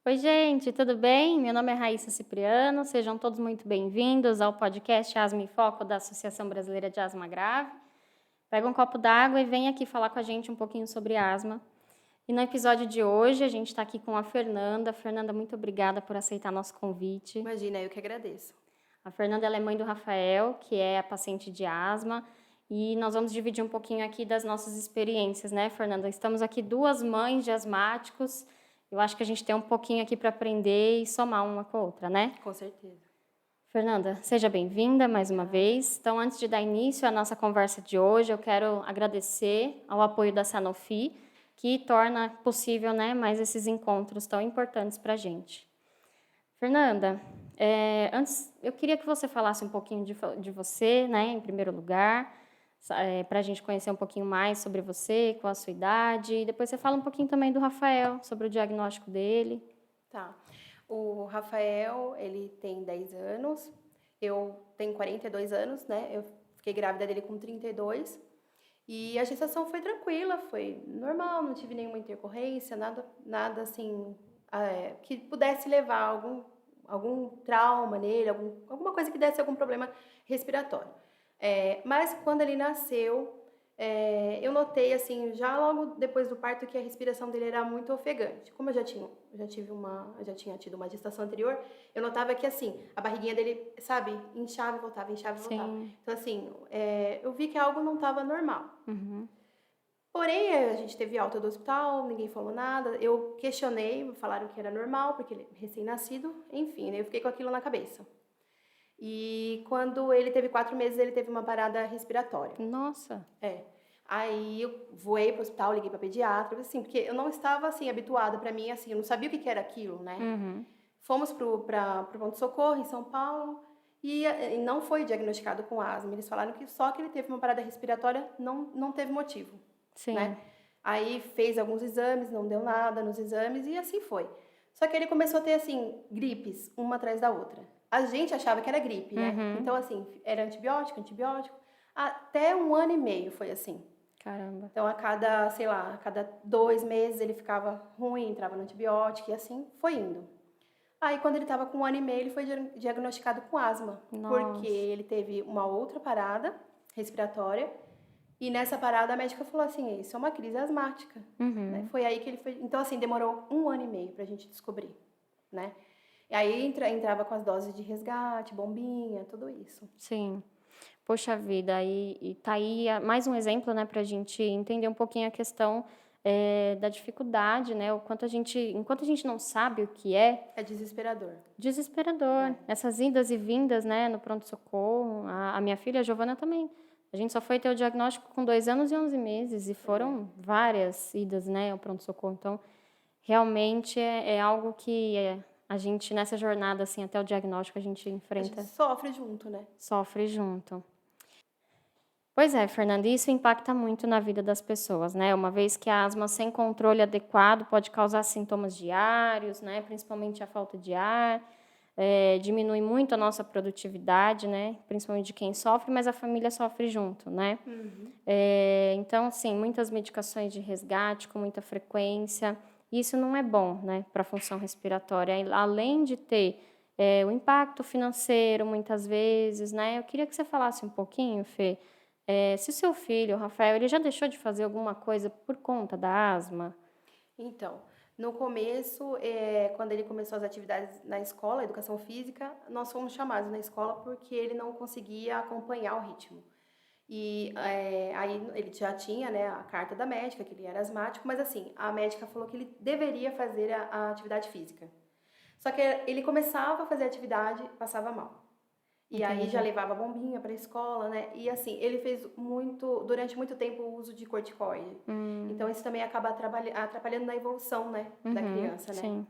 Oi, gente, tudo bem? Meu nome é Raíssa Cipriano, sejam todos muito bem-vindos ao podcast Asma em Foco da Associação Brasileira de Asma Grave. Pega um copo d'água e vem aqui falar com a gente um pouquinho sobre asma. E no episódio de hoje, a gente está aqui com a Fernanda. Fernanda, muito obrigada por aceitar nosso convite. Imagina, eu que agradeço. A Fernanda ela é mãe do Rafael, que é a paciente de asma, e nós vamos dividir um pouquinho aqui das nossas experiências, né, Fernanda? Estamos aqui duas mães de asmáticos. Eu acho que a gente tem um pouquinho aqui para aprender e somar uma com a outra, né? Com certeza. Fernanda, seja bem-vinda mais uma Obrigada. vez. Então, antes de dar início à nossa conversa de hoje, eu quero agradecer ao apoio da Sanofi, que torna possível, né, mais esses encontros tão importantes para a gente. Fernanda, antes eu queria que você falasse um pouquinho de você, né, em primeiro lugar, para a gente conhecer um pouquinho mais sobre você, qual a sua idade, e depois você fala um pouquinho também do Rafael, sobre o diagnóstico dele. Tá. O Rafael, ele tem 10 anos, eu tenho 42 anos, né? Eu fiquei grávida dele com 32 e a gestação foi tranquila, foi normal, não tive nenhuma intercorrência, nada assim, que pudesse levar algum trauma nele, alguma coisa que desse algum problema respiratório. Mas quando ele nasceu, eu notei, assim, já logo depois do parto, que a respiração dele era muito ofegante. Como eu já tinha tido uma gestação anterior, eu notava que, assim, a barriguinha dele, sabe, inchava e voltava, inchava e voltava. Sim. Então, assim, eu vi que algo não estava normal. Uhum. Porém, a gente teve alta do hospital, ninguém falou nada. Eu questionei, falaram que era normal, porque ele é recém-nascido. Enfim, né, eu fiquei com aquilo na cabeça. E quando ele teve 4 meses, ele teve uma parada respiratória. Nossa. É. Aí eu voei pro hospital, liguei pra pediatra, assim, porque eu não estava, assim, habituada. Pra mim, assim, eu não sabia o que que era aquilo, né. Uhum. Fomos pro pronto-socorro em São Paulo e não foi diagnosticado com asma. Eles falaram que só que ele teve uma parada respiratória, não teve motivo, Sim. né. Aí fez alguns exames, não deu nada nos exames e assim foi. Só que ele começou a ter, assim, gripes, uma atrás da outra. A gente achava que era gripe, né. Uhum. Então, assim, era antibiótico, antibiótico, até 1 ano e meio foi assim. Caramba. Então, a cada, sei lá, a cada 2 meses ele ficava ruim, entrava no antibiótico e assim foi indo. Aí, quando ele estava com 1 ano e meio, ele foi diagnosticado com asma, porque Nossa. ele teve uma outra parada respiratória e nessa parada a médica falou assim: isso é uma crise asmática, né? Uhum. Foi aí que ele foi. Então, assim, demorou 1 ano e meio pra gente descobrir, né? E aí entrava com as doses de resgate, bombinha, tudo isso. Sim. Poxa vida, e tá aí mais um exemplo, né, para a gente entender um pouquinho a questão da dificuldade, né, o quanto enquanto a gente não sabe o que é, É desesperador. desesperador. É. Essas idas e vindas, né, no pronto-socorro. A minha filha, a Giovana, também. A gente só foi ter o diagnóstico com 2 anos e 11 meses, e É. foram várias idas, né, ao pronto-socorro. Então, realmente é algo que a gente, nessa jornada, assim, até o diagnóstico, a gente A gente enfrenta, sofre junto, né? sofre junto. Pois é, Fernanda, isso impacta muito na vida das pessoas, né? Uma vez que a asma sem controle adequado pode causar sintomas diários, né? Principalmente a falta de ar, diminui muito a nossa produtividade, né? Principalmente de quem sofre, mas a família sofre junto, né? Uhum. Então, assim, muitas medicações de resgate com muita frequência, isso não é bom, né? Para a função respiratória. Além de ter o impacto financeiro, muitas vezes, né? Eu queria que você falasse um pouquinho, Fê, se o seu filho, o Rafael, ele já deixou de fazer alguma coisa por conta da asma? Então, no começo, quando ele começou as atividades na escola, educação física, nós fomos chamados na escola porque ele não conseguia acompanhar o ritmo. E aí ele já tinha, né, a carta da médica, que ele era asmático, mas assim, a médica falou que ele deveria fazer a atividade física. Só que ele começava a fazer a atividade, passava mal. E aí já Entendi. levava bombinha para a escola, né? E assim, ele fez durante muito tempo, o uso de corticoide. Então Hum, isso também acaba atrapalhando na evolução, né, da uhum, criança, né? sim.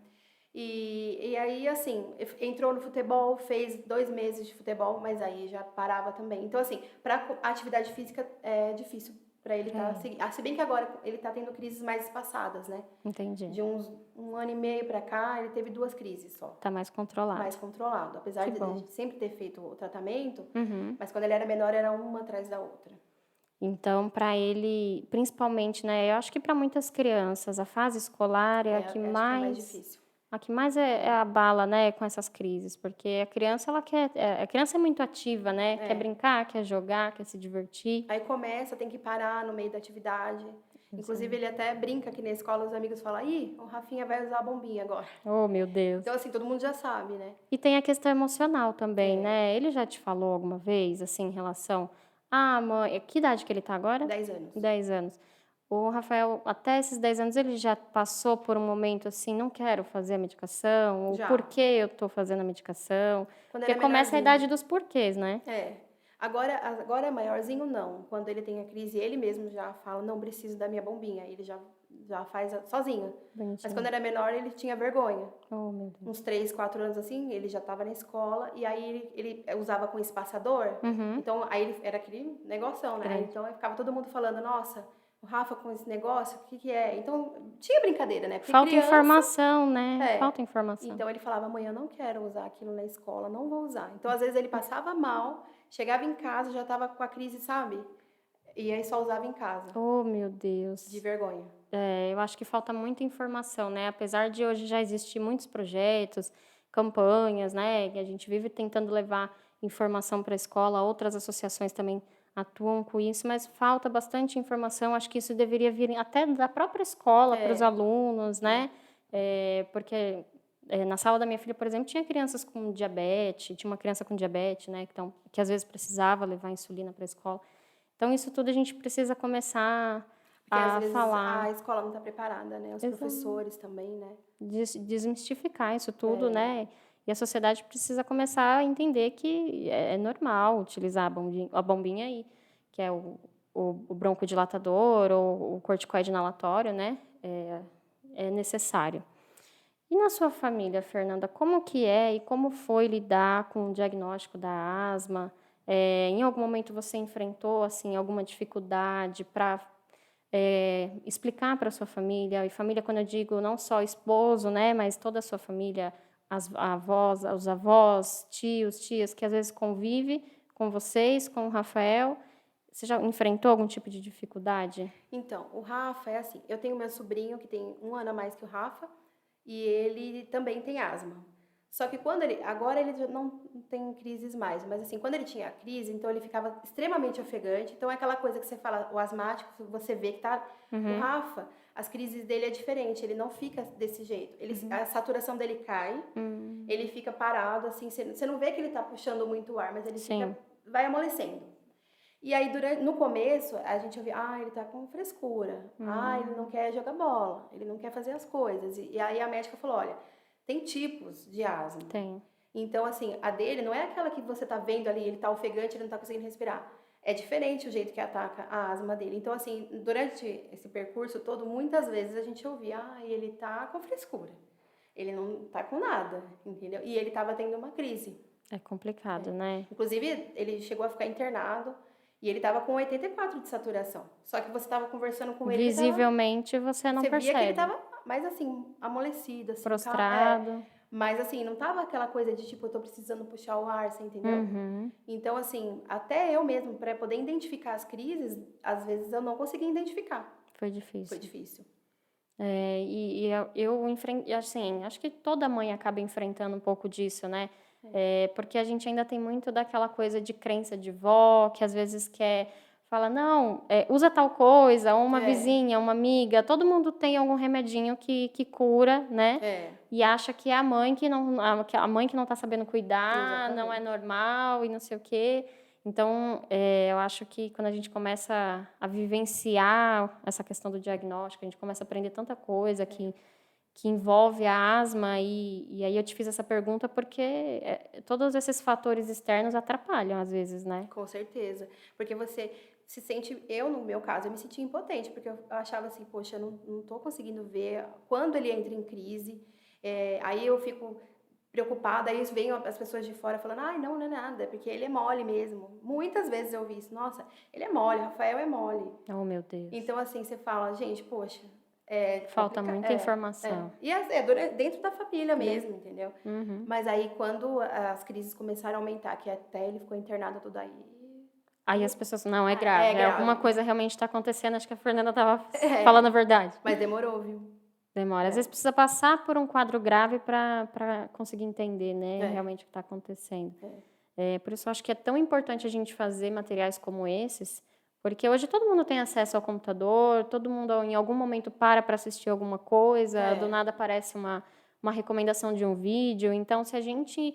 E aí, assim, entrou no futebol, fez 2 meses de futebol, mas aí já parava também. Então, assim, para atividade física é difícil para ele estar É, seguindo. Se bem que agora ele tá tendo crises mais espaçadas, né? entendi. De uns 1 ano e meio para cá, ele teve 2 crises só, Tá mais controlado. mais controlado. Apesar Que de a bom. gente sempre ter feito o tratamento, Uhum. mas quando ele era menor era uma atrás da outra. Então, para ele, principalmente, né, eu acho que para muitas crianças, a fase escolar é a que Acho que é mais mais difícil. A que mais é abala, né, com essas crises, porque a criança, ela quer, a criança é muito ativa, né, quer É. brincar, quer jogar, quer se divertir. Aí começa, tem que parar no meio da atividade. Inclusive, Exato. ele até brinca que na escola os amigos falam: ih, o Rafinha vai usar a bombinha agora. Oh, meu Então, Deus. assim, todo mundo já sabe, né? E tem a questão emocional também, É, né? Ele já te falou alguma vez, assim, em relação... Ah, mãe, que idade que ele tá agora? 10 anos. 10 anos. O Rafael, até esses 10 anos, ele já passou por um momento assim, não quero fazer a medicação, ou por Já. que eu tô fazendo a medicação? Quando Porque ele é começa a menorzinho. idade dos porquês, né? É. Agora maiorzinho, não. Quando ele tem a crise, ele mesmo já fala: não preciso da minha bombinha. Ele já faz sozinho. Mas quando Bonitinho. era menor, ele tinha vergonha. Oh, meu Deus. Uns 3, 4 anos assim, ele já estava na escola. E aí ele usava com espaçador. Uhum, Então, aí era aquele negoção, né? Aí, grande. então, aí ficava todo mundo falando: nossa, o Rafa com esse negócio, o que que é? Então, tinha brincadeira, né? Porque Falta criança... informação, né? É. Falta informação. Então ele falava: mãe, eu não quero usar aquilo na escola, não vou usar. Então às vezes ele passava mal, chegava em casa, já estava com a crise, sabe? E aí só usava em casa, Oh, meu de Deus. vergonha. É, eu acho que falta muita informação, né? Apesar de hoje já existir muitos projetos, campanhas, né? Que a gente vive tentando levar informação para a escola, outras associações também atuam com isso, mas falta bastante informação. Acho que isso deveria vir até da própria escola para os É, alunos, é, né? Porque na sala da minha filha, por exemplo, tinha crianças com diabetes, tinha uma criança com diabetes, né? Que às vezes precisava levar insulina para a escola. Então, isso tudo a gente precisa começar porque às a vezes falar. a escola não está preparada, né? Os professores também, né? Desmistificar isso tudo, É, né? E a sociedade precisa começar a entender que é normal utilizar a bombinha aí, que é o broncodilatador ou o corticoide inalatório, né? É necessário. E na sua família, Fernanda, como que é e como foi lidar com o diagnóstico da asma? Em algum momento você enfrentou assim alguma dificuldade para explicar para sua família, e família quando eu digo não só esposo, né, mas toda a sua família, as avós, os avós, tios, tias, que às vezes convive com vocês, com o Rafael. Você já enfrentou algum tipo de dificuldade? então, o Rafa é assim, eu tenho meu sobrinho que tem 1 ano a mais que o Rafa e ele também tem asma. Só que agora ele já não tem crises mais, mas assim, quando ele tinha a crise, então ele ficava extremamente ofegante. Então é aquela coisa que você fala, o asmático, você vê que tá, o Uhum, Rafa, as crises dele é diferente, ele não fica desse jeito. A saturação dele cai, hum, ele fica parado assim, você não vê que ele tá puxando muito ar, mas ele sim, vai amolecendo. E aí, no começo, a gente ouvia: ah, ele tá com frescura, ah, ele não hum, quer jogar bola, ele não quer fazer as coisas. E aí a médica falou: olha, tem tipos de asma. tem, Então, assim, a dele não é aquela que você tá vendo ali, ele tá ofegante, ele não tá conseguindo respirar. É diferente o jeito que ataca a asma dele. Então, assim, durante esse percurso todo, muitas vezes a gente ouvia: ah, ele tá com frescura, ele não tá com nada, entendeu? E ele tava tendo uma crise. é complicado, né? Inclusive, ele chegou a ficar internado e ele estava com 84 de saturação. Só que você estava conversando com ele estava... Visivelmente você não Você via que ele percebe, estava mais assim, amolecido, assim, prostrado, mas assim, não tava aquela coisa de tipo, eu tô precisando puxar o ar, você entendeu? uhum, Então, assim, até eu mesmo, para poder identificar as crises, às vezes eu não conseguia identificar. foi Foi difícil. difícil. Eu enfrento, assim, acho que toda mãe acaba enfrentando um pouco disso, né? Porque a gente ainda tem muito daquela coisa de crença de vó, que às vezes fala, não, usa tal coisa, ou uma É, vizinha, uma amiga, todo mundo tem algum remedinho que cura, né? é, E acha que é a mãe que a mãe que não tá sabendo cuidar, não é exatamente. normal e não sei o quê. Então, eu acho que quando a gente começa a vivenciar essa questão do diagnóstico, a gente começa a aprender tanta coisa que envolve a asma, e aí eu te fiz essa pergunta porque todos esses fatores externos atrapalham às vezes, né? Com certeza. Porque você se sente, eu no meu caso, eu me sentia impotente, porque eu achava assim, poxa, eu não tô conseguindo ver quando ele entra em crise. Aí eu fico preocupada, aí vem as pessoas de fora falando: ai, não, não é nada, porque ele é mole mesmo. Muitas vezes eu ouvi isso: nossa, ele é mole, Rafael é mole. Oh, meu Deus. Então, assim, você fala: gente, poxa, Falta muita é. informação. E dentro da família mesmo, entendeu? Uhum. Mas aí, quando as crises começaram a aumentar, que até ele ficou internado tudo aí, Aí aí as pessoas, não, é é grave, alguma grave. coisa realmente está acontecendo, acho que a Fernanda estava falando a É, verdade. mas demorou, viu? Demora. Às É, vezes precisa passar por um quadro grave para conseguir entender, né, é, realmente o que está acontecendo. é. Por isso eu acho que é tão importante a gente fazer materiais como esses, porque hoje todo mundo tem acesso ao computador, todo mundo em algum momento para assistir alguma coisa, do É, nada aparece uma recomendação de um vídeo. Então, se a gente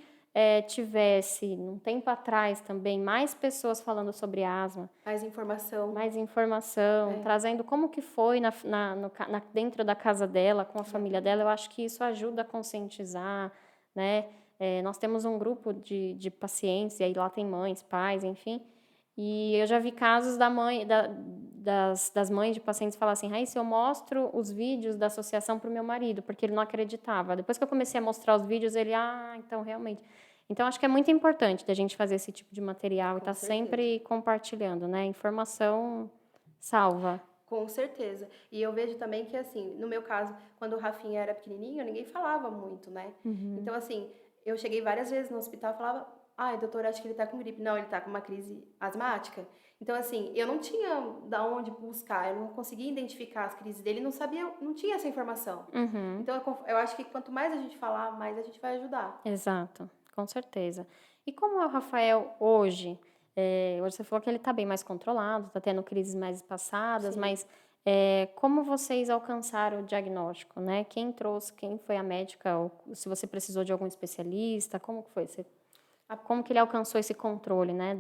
tivesse, um tempo atrás também, mais pessoas falando sobre asma, mais informação. mais informação, É, trazendo como que foi dentro da casa dela, com a família exatamente. dela, eu acho que isso ajuda a conscientizar, né? Nós temos um grupo de pacientes, e aí lá tem mães, pais, enfim, e eu já vi casos das mães de pacientes falar assim, Raíssa, eu mostro os vídeos da associação para o meu marido, porque ele não acreditava. Depois que eu comecei a mostrar os vídeos, ele, então, realmente. Então, acho que é muito importante da gente fazer esse tipo de material e Com estar certeza. sempre compartilhando, né? Informação salva. Com certeza. E eu vejo também que, assim, no meu caso, quando o Rafinha era pequenininho, ninguém falava muito, né? Uhum. Então, assim, eu cheguei várias vezes no hospital e falava, ai, doutor, acho que ele tá com gripe. Não, ele tá com uma crise asmática. Então, assim, eu não tinha da onde buscar, eu não conseguia identificar as crises dele, não sabia, não tinha essa informação. Uhum. Então, eu acho que quanto mais a gente falar, mais a gente vai ajudar. Exato, com certeza. E como é o Rafael hoje? Hoje você falou que ele está bem mais controlado, está tendo crises mais espaçadas, Sim. mas como vocês alcançaram o diagnóstico, né? Quem trouxe, quem foi a médica, ou se você precisou de algum especialista, como que foi? Como que ele alcançou esse controle, né?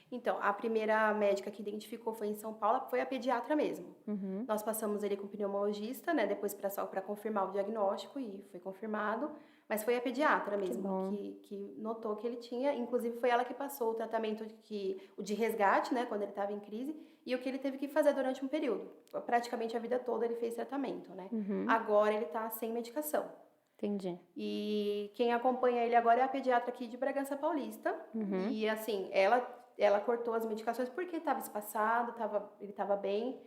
Então, a primeira médica que identificou foi em São Paulo, foi a pediatra mesmo. Uhum, Nós passamos ele com o pneumologista, né, depois só para confirmar o diagnóstico e foi confirmado, mas foi a pediatra que mesmo bom. que notou que ele tinha, inclusive foi ela que passou o tratamento o de resgate, né, quando ele estava em crise, e o que ele teve que fazer durante um período. Praticamente a vida toda ele fez tratamento, né? Uhum, Agora ele está sem medicação. entendi. E quem acompanha ele agora é a pediatra aqui de Bragança Paulista. Uhum. E assim, ela cortou as medicações porque estava espaçado, ele estava bem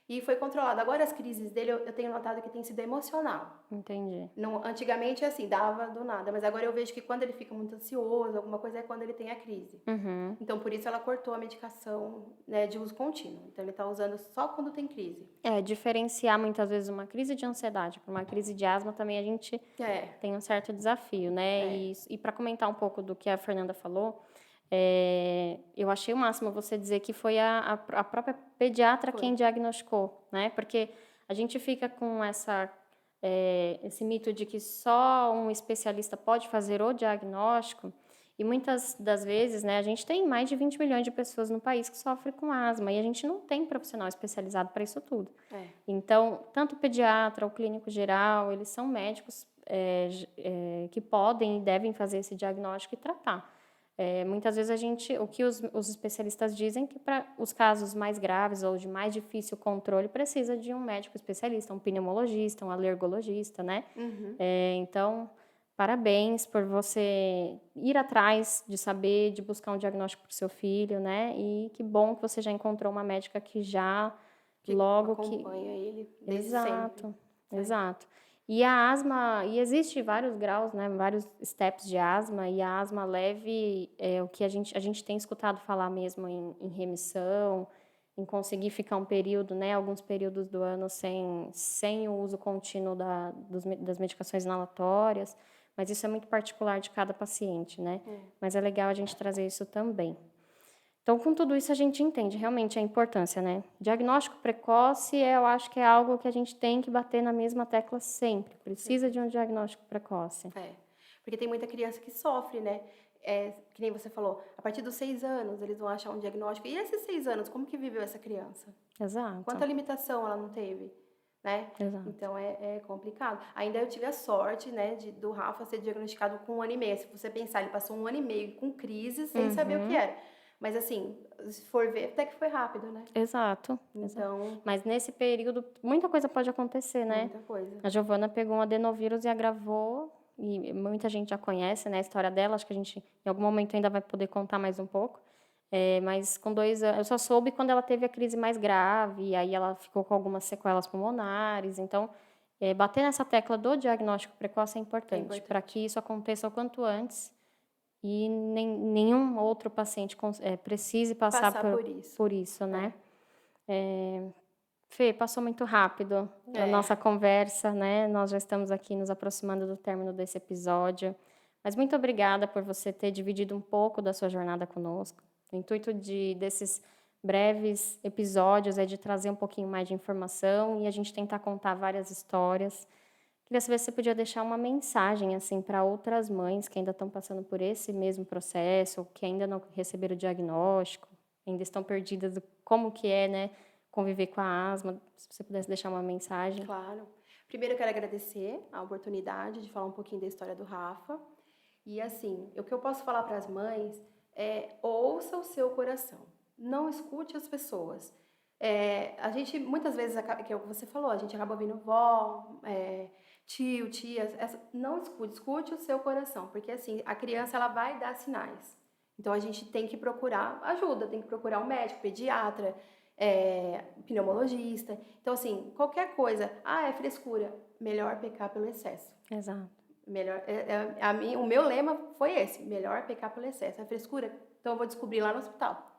e foi controlado. Agora as crises dele eu tenho notado que tem sido emocional. Entendi. Não, antigamente assim, dava do nada, mas agora eu vejo que quando ele fica muito ansioso, alguma coisa é quando ele tem a crise. Uhum. Então por isso ela cortou a medicação, né, de uso contínuo. Então ele está usando só quando tem crise. Diferenciar muitas vezes uma crise de ansiedade para uma crise de asma também a gente É, tem um certo desafio, né? é, E para comentar um pouco do que a Fernanda falou, eu achei o máximo você dizer que foi a própria pediatra foi. quem diagnosticou, né? Porque a gente fica com esse mito de que só um especialista pode fazer o diagnóstico, e muitas das vezes, né, a gente tem mais de 20 milhões de pessoas no país que sofrem com asma, e a gente não tem profissional especializado para isso tudo. É, Então, tanto o pediatra, o clínico geral, eles são médicos que podem e devem fazer esse diagnóstico e tratar. Muitas vezes o que os especialistas dizem que para os casos mais graves ou de mais difícil controle precisa de um médico especialista, um pneumologista, um alergologista, né? uhum. Então, parabéns por você ir atrás de saber, de buscar um diagnóstico para o seu filho, né? E que bom que você já encontrou uma médica que já Que logo que acompanha ele desde sempre. exato, É. exato. E a asma, e existe vários graus, né, vários steps de asma, e a asma leve é o que a gente tem escutado falar mesmo em remissão, em conseguir ficar um período, né, alguns períodos do ano sem o uso contínuo das medicações inalatórias, mas isso é muito particular de cada paciente, né? É. Mas é legal a gente trazer isso também. Então, com tudo isso, a gente entende realmente a importância, né? Diagnóstico precoce, eu acho que é algo que a gente tem que bater na mesma tecla sempre. Com Precisa de certeza. um diagnóstico precoce. É. Porque tem muita criança que sofre, né? Que nem você falou, a partir dos 6 anos eles vão achar um diagnóstico. E esses 6 anos, como que viveu essa criança? Exato, Quanta limitação ela não teve, né? exato. Então é complicado. Ainda eu tive a sorte, né, do Rafa ser diagnosticado com 1 ano e meio. Se você pensar, ele passou 1 ano e meio com crise sem saber o que Uhum, era. Mas assim, se for ver, até que foi rápido, né? exato. Então, Mas nesse período, muita coisa pode acontecer, né? muita coisa. A Giovana pegou um adenovírus e agravou, e muita gente já conhece, né, a história dela. Acho que a gente, em algum momento, ainda vai poder contar mais um pouco. Mas com 2 anos, eu só soube quando ela teve a crise mais grave, e aí ela ficou com algumas sequelas pulmonares. Então, bater nessa tecla do diagnóstico precoce é É importante, para importante. que isso aconteça o quanto antes e nenhum outro paciente precise passar Passar por isso. por isso, É. né? Fê, passou muito rápido a É, nossa conversa, né? Nós já estamos aqui nos aproximando do término desse episódio. Mas muito obrigada por você ter dividido um pouco da sua jornada conosco. O intuito desses breves episódios é de trazer um pouquinho mais de informação e a gente tentar contar várias histórias. Queria saber se você podia deixar uma mensagem assim para outras mães que ainda estão passando por esse mesmo processo, ou que ainda não receberam o diagnóstico, ainda estão perdidas do como que é, né, conviver com a asma. Se você pudesse deixar uma mensagem. claro. Primeiro eu quero agradecer a oportunidade de falar um pouquinho da história do Rafa. E assim, o que eu posso falar para as mães é ouça o seu coração. Não escute as pessoas. A gente, muitas vezes, que é o que você falou, a gente acaba ouvindo vó, tio, tia. Não escute, escute o seu coração. Porque assim, a criança ela vai dar sinais. Então a gente tem que procurar ajuda, tem que procurar um médico, pediatra, pneumologista. Então, assim, qualquer coisa, é frescura, melhor pecar pelo excesso. Exato. Melhor, o meu lema foi esse: melhor pecar pelo excesso. É frescura? Então eu vou descobrir lá no hospital.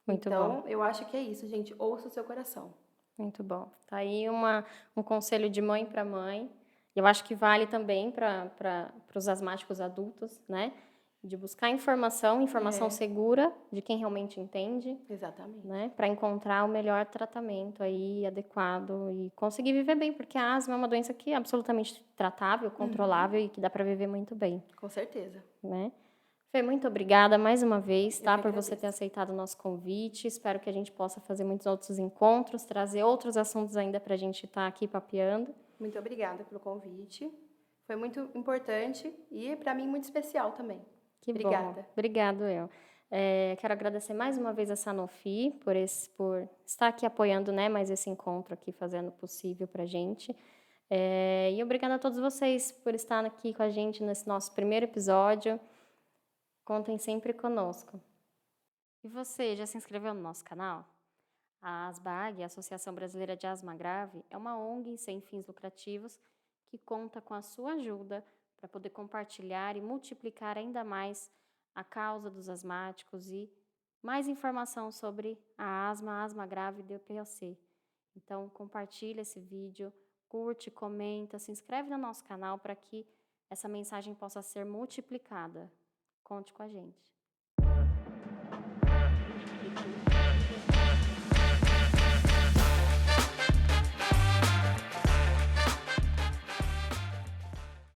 Muito bom. Então, eu acho que é isso, gente. Ouça o seu coração. Muito bom. Tá aí um conselho de mãe para mãe. Eu acho que vale também para os asmáticos adultos, né? De buscar informação É, segura de quem realmente entende, exatamente. né? Para encontrar o melhor tratamento aí adequado e conseguir viver bem, porque a asma é uma doença que é absolutamente tratável, Uhum, controlável e que dá para viver muito bem, com certeza. né? Fê, muito obrigada mais uma vez, Eu tá, que por você ter agradeço. aceitado o nosso convite. Espero que a gente possa fazer muitos outros encontros, trazer outros assuntos ainda para a gente estar aqui papeando. Muito obrigada pelo convite. Foi muito importante e, para mim, muito especial também. Que bom. Obrigada. Obrigado, eu. Quero agradecer mais uma vez a Sanofi por estar aqui apoiando, né, mais esse encontro aqui, fazendo o possível para a gente. E obrigada a todos vocês por estar aqui com a gente nesse nosso primeiro episódio. Contem sempre conosco. E você, já se inscreveu no nosso canal? A ASBAG, a Associação Brasileira de Asma Grave, é uma ONG sem fins lucrativos que conta com a sua ajuda para poder compartilhar e multiplicar ainda mais a causa dos asmáticos e mais informação sobre a asma grave e DPOC. Então, compartilha esse vídeo, curte, comenta, se inscreve no nosso canal para que essa mensagem possa ser multiplicada. Conte com a gente.